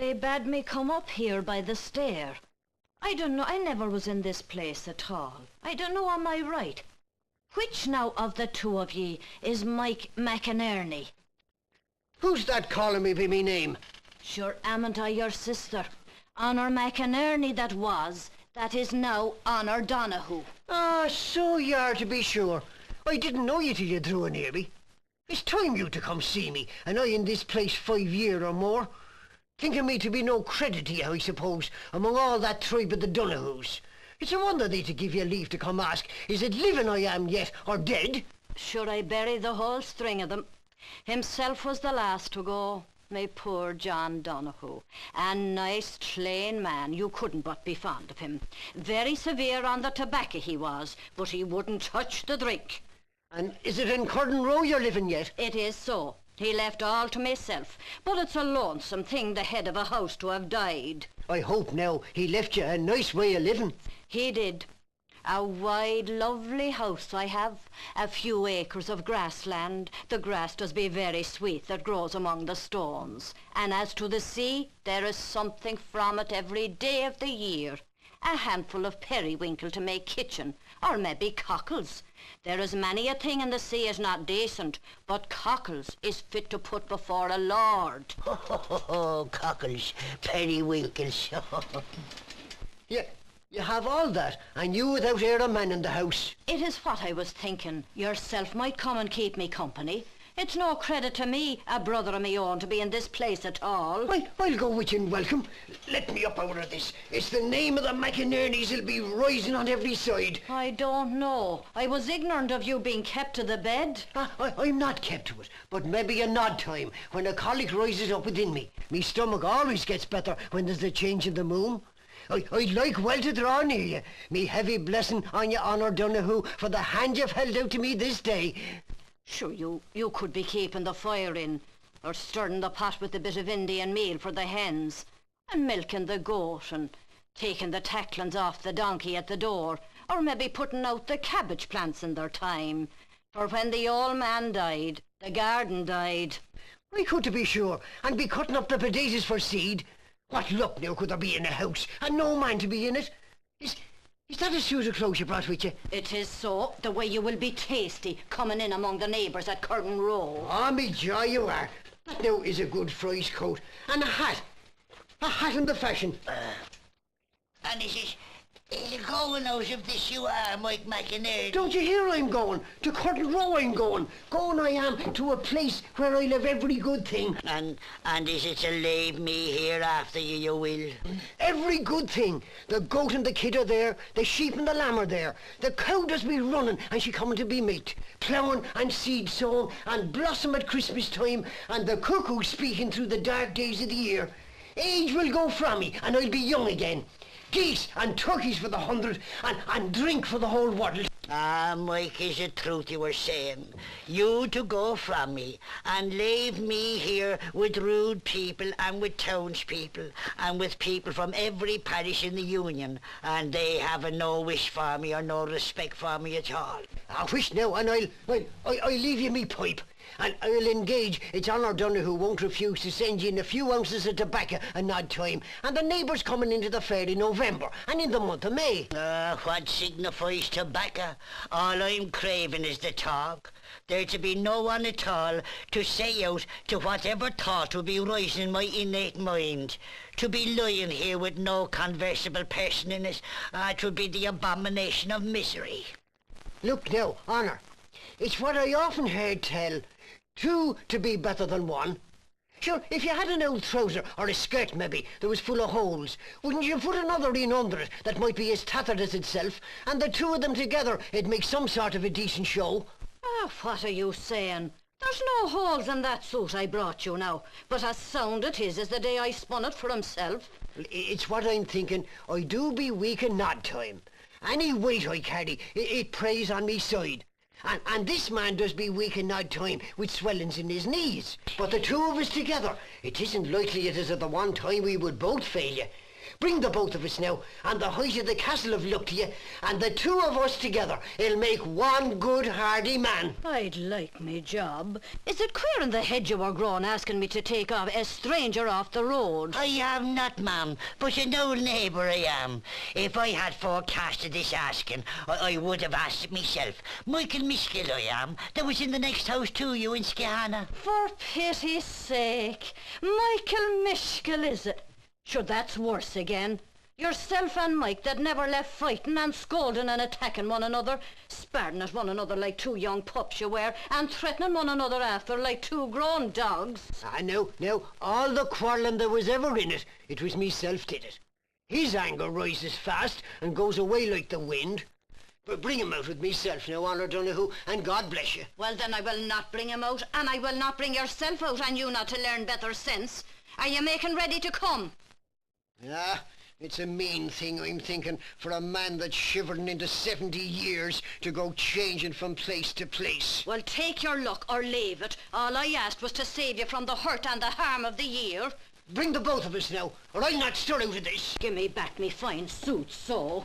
They bade me come up here by the stair. I don't know, I never was in this place at all. I don't know, am I right? Which now of the two of ye is Mike McInerney? Who's that calling me by me name? Sure, amn't I your sister? Honor McInerney that is now Honor Donahue. Ah, so you are, to be sure. I didn't know you till you drew near me. It's time you to come see me, and I in this place 5 year or more. Thinking me to be no credit to you, I suppose, among all that tribe of the Donahues. It's a wonder they to give you leave to come ask, is it living I am yet, or dead? Sure, I buried the whole string of them. Himself was the last to go, my poor John Donahue. A nice, plain man, you couldn't but be fond of him. Very severe on the tobacco he was, but he wouldn't touch the drink. And is it in Curden Row you're living yet? It is so. He left all to myself, but it's a lonesome thing the head of a house to have died. I hope now he left you a nice way of living. He did. A wide, lovely house I have, a few acres of grassland. The grass does be very sweet that grows among the stones. And as to the sea, there is something from it every day of the year. A handful of periwinkle to make kitchen, or maybe cockles. There is many a thing in the sea is not decent, but cockles is fit to put before a lord. Oh, cockles, periwinkles. Yeah. You have all that, and you without e'er a man in the house. It is what I was thinking. Yourself might come and keep me company. It's no credit to me, a brother of me own, to be in this place at all. I'll go with you and welcome. Let me up out of this. It's the name of the McInerneys will be rising on every side. I don't know. I was ignorant of you being kept to the bed. I'm not kept to it, but maybe an odd time, when a colic rises up within me. Me stomach always gets better when there's a change in the moon. I'd like well to draw near you. Me heavy blessing on you, Honor Donahue, for the hand you've held out to me this day. Sure, you could be keeping the fire in, or stirring the pot with a bit of Indian meal for the hens, and milking the goat, and taking the tacklings off the donkey at the door, or maybe putting out the cabbage plants in their time. For when the old man died, the garden died. I could, to be sure, and be cutting up the potatoes for seed. What luck now could there be in a house, and no man to be in it? Is that a suit of clothes you brought with you? It is so, the way you will be tasty, coming in among the neighbours at Curden Row. Ah, me joy you are. That now is a good frieze coat, and a hat. A hat in the fashion. And is it going out of this you are, Mike McInerney? Don't you hear I'm going? To Curden Row I'm going. Going I am to a place where I'll have every good thing. And is it to leave me here after you will? Every good thing. The goat and the kid are there, the sheep and the lamb are there. The cow does be running and she coming to be milked. Ploughing and seed sowing and blossom at Christmas time, and the cuckoo speaking through the dark days of the year. Age will go from me and I'll be young again. Geese and turkeys for the 100, and drink for the whole world. Ah, Mike, is it truth you were saying? You to go from me and leave me here with rude people and with townspeople and with people from every parish in the Union, and they have no wish for me or no respect for me at all. I wish now, and I'll leave you me pipe. And I'll engage it's Honor Donahue won't refuse to send you in a few ounces of tobacco an odd time, and the neighbours coming into the fair in November and in the month of May. What signifies tobacco? All I'm craving is the talk. There to be no one at all to say out to whatever thought will be rising in my innate mind. To be lying here with no conversable person in it, it would be the abomination of misery. Look now, Honor, it's what I often heard tell. Two to be better than one. Sure, if you had an old trouser or a skirt maybe that was full of holes, wouldn't you put another in under it that might be as tattered as itself, and the two of them together it'd make some sort of a decent show? Ah, what are you saying? There's no holes in that suit I brought you now, but as sound it is as the day I spun it for himself. It's what I'm thinking. I do be weak in odd time. Any weight I carry, it preys on me side. And this man does be weak in odd time with swellings in his knees. But the two of us together, it isn't likely it is at the one time we would both fail you. Bring the both of us now, and the height of the castle of luck to you, and the two of us together, it'll make one good hardy man. I'd like me job. Is it queer in the hedge you were growing asking me to take off a stranger off the road? I am not, ma'am, but an old neighbour I am. If I had forecasted this asking, I would have asked it myself. Michael Miskell I am, that was in the next house to you in Skehana. For pity's sake. Michael Miskell, is it? Sure, that's worse again. Yourself and Mike that never left fighting and scolding and attacking one another, sparring at one another like two young pups you were, and threatening one another after like two grown dogs. Now, all the quarrelling there was ever in it, it was meself did it. His anger rises fast and goes away like the wind. But bring him out with meself now, Honor Donoghue, and God bless you. Well, then I will not bring him out, and I will not bring yourself out, and you not to learn better sense. Are you making ready to come? Ah, it's a mean thing, I'm thinking, for a man that's shivering into 70 years to go changing from place to place. Well, take your luck or leave it. All I asked was to save you from the hurt and the harm of the year. Bring the both of us now, or I'll not stir out of this. Give me back me fine suit, so.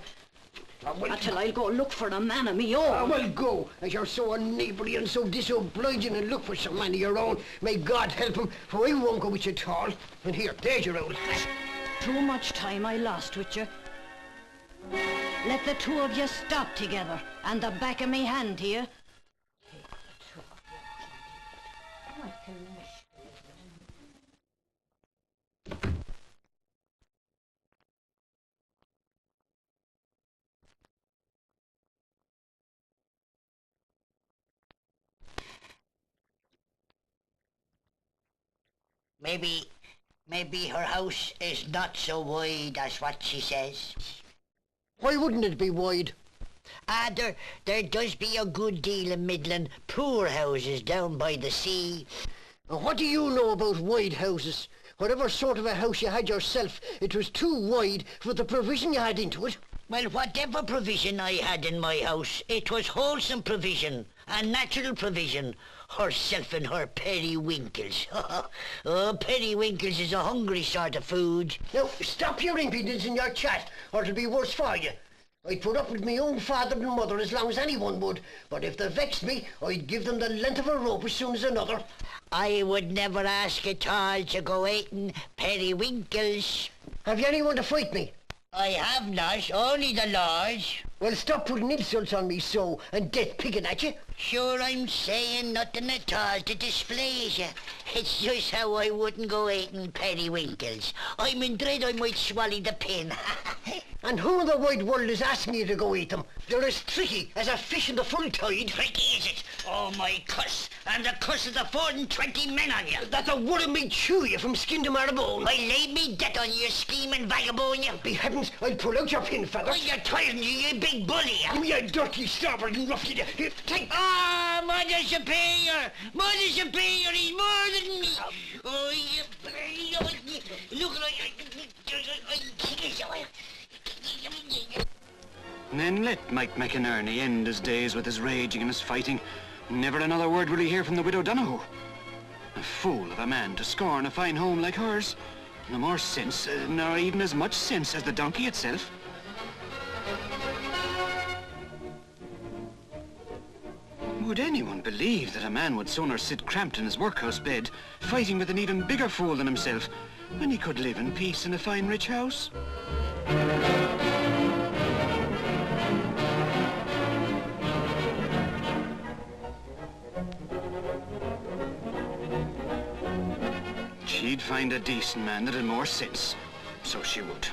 Until I'll go look for a man of me own. Well, go, as you're so unneighbourly and so disobliging, and look for some man of your own. May God help him, for I won't go with you at all. And here, there's your old hat. Too much time I lost with you. Let the two of you stop together, and the back of me hand to you. Maybe her house is not so wide as what she says. Why wouldn't it be wide? There does be a good deal of middling poor houses down by the sea. And what do you know about wide houses? Whatever sort of a house you had yourself, it was too wide for the provision you had into it. Well, whatever provision I had in my house, it was wholesome provision and natural provision. Herself and her periwinkles. Oh, periwinkles is a hungry sort of food. Now, stop your impudence and your chat, or it'll be worse for you. I'd put up with my own father and mother as long as anyone would, but if they vexed me, I'd give them the length of a rope as soon as another. I would never ask at all to go eating periwinkles. Have you anyone to fight me? I have not, only the laws. Well, stop putting insults on me so, and death picking at you. Sure, I'm saying nothing at all to displease you. It's just how I wouldn't go eating periwinkles. I'm in dread I might swallow the pin. And who in the wide world is asking you to go eat them? They're as tricky as a fish in the full tide. Tricky, is it? Oh, my cuss. And the cuss of the 420 men on you. That the wood may chew you from skin to marrow. I lay me debt on you, scheming vagabond, you. Be heavens, I'll pull out your pin feather. Oh, you're tiring you big bully, you. You dirty starboard and ruffian. Here, take... Ah, Mother Superior! Mother Superior, he's more than me. Oh, look, And then let Mike McInerney end his days with his raging and his fighting. Never another word will he hear from the widow Donoghue. A fool of a man to scorn a fine home like hers. No more sense, nor even as much sense as the donkey itself. Would anyone believe that a man would sooner sit cramped in his workhouse bed, fighting with an even bigger fool than himself, when he could live in peace in a fine rich house? She'd find a decent man that had more sense. So she would.